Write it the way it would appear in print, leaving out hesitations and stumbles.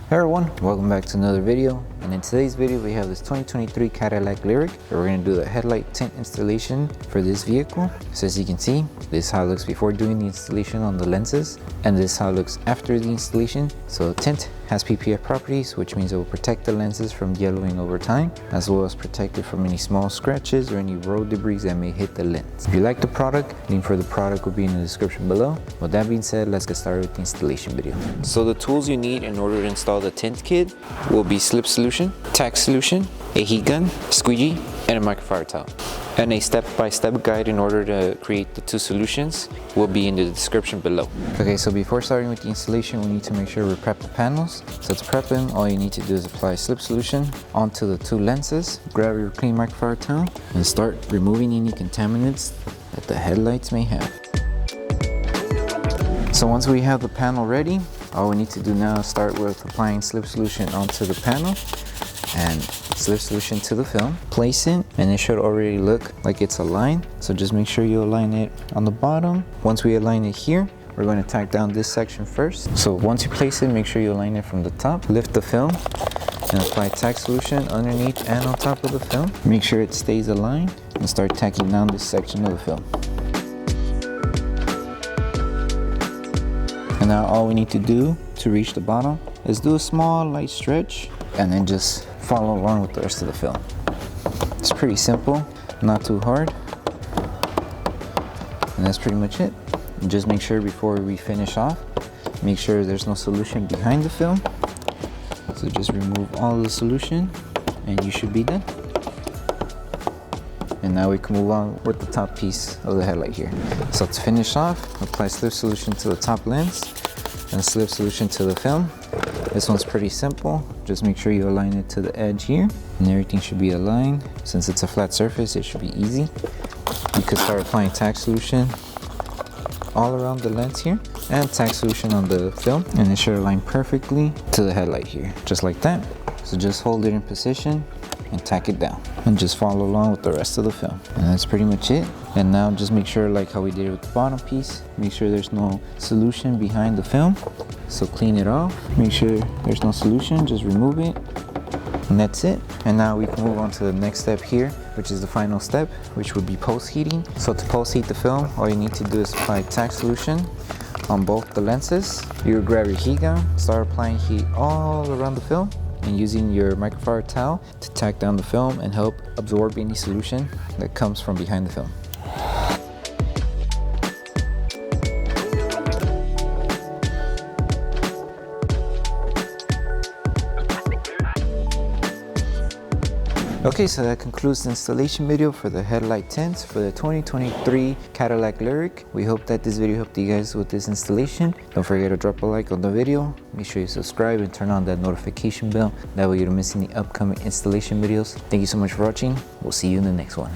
Hey everyone, welcome back to another video, and in today's video we have this 2023 Cadillac LYRIQ. We're going to do the headlight tint installation for this vehicle. So as you can see, this is how it looks before doing the installation on the lenses, and this is how it looks after the installation. So tint has PPF properties, which means it will protect the lenses from yellowing over time, as well as protect it from any small scratches or any road debris that may hit the lens. If you like the product, link for the product will be in the description below. With that being said, let's get started with the installation video. So the tools you need in order to install the tint kit will be Slip Solution, Tack Solution, a heat gun, squeegee, and a microfiber towel. And a step-by-step guide in order to create the two solutions will be in the description below. Okay, so before starting with the installation, we need to make sure we prep the panels. So to prep them, all you need to do is apply Slip Solution onto the two lenses, grab your clean microfiber towel, and start removing any contaminants that the headlights may have. So once we have the panel ready, all we need to do now is start with applying Slip Solution onto the panel and Slip Solution to the film. Place it, and it should already look like it's aligned. So just make sure you align it on the bottom. Once we align it here, we're going to tack down this section first. So once you place it, make sure you align it from the top. Lift the film and apply Tack Solution underneath and on top of the film. Make sure it stays aligned and start tacking down this section of the film. And now all we need to do to reach the bottom is do a small light stretch and then just follow along with the rest of the film. It's pretty simple, not too hard. And that's pretty much it. And just make sure before we finish off, make sure there's no solution behind the film. So just remove all the solution and you should be done. And now we can move on with the top piece of the headlight here. So to finish off, apply Slip Solution to the top lens and Slip Solution to the film. This one's pretty simple. Just make sure you align it to the edge here and everything should be aligned. Since it's a flat surface, it should be easy. You could start applying Tack Solution all around the lens here and Tack Solution on the film, and it should align perfectly to the headlight here, just like that. So just hold it in position and tack it down and just follow along with the rest of the film, and that's pretty much it. And now just make sure, like how we did with the bottom piece, make sure there's no solution behind the film. So clean it off, make sure there's no solution, just remove it, and that's it. And now we can move on to the next step here, which is the final step, which would be post heating. So to post heat the film, all you need to do is apply Tack Solution on both the lenses. You grab your heat gun, start applying heat all around the film, and using your microfiber towel to tack down the film and help absorb any solution that comes from behind the film. Okay, so that concludes the installation video for the headlight tints for the 2023 Cadillac LYRIQ. We hope that this video helped you guys with this installation. Don't forget to drop a like on the video. Make sure you subscribe and turn on that notification bell. That way you don't miss any upcoming installation videos. Thank you so much for watching. We'll see you in the next one.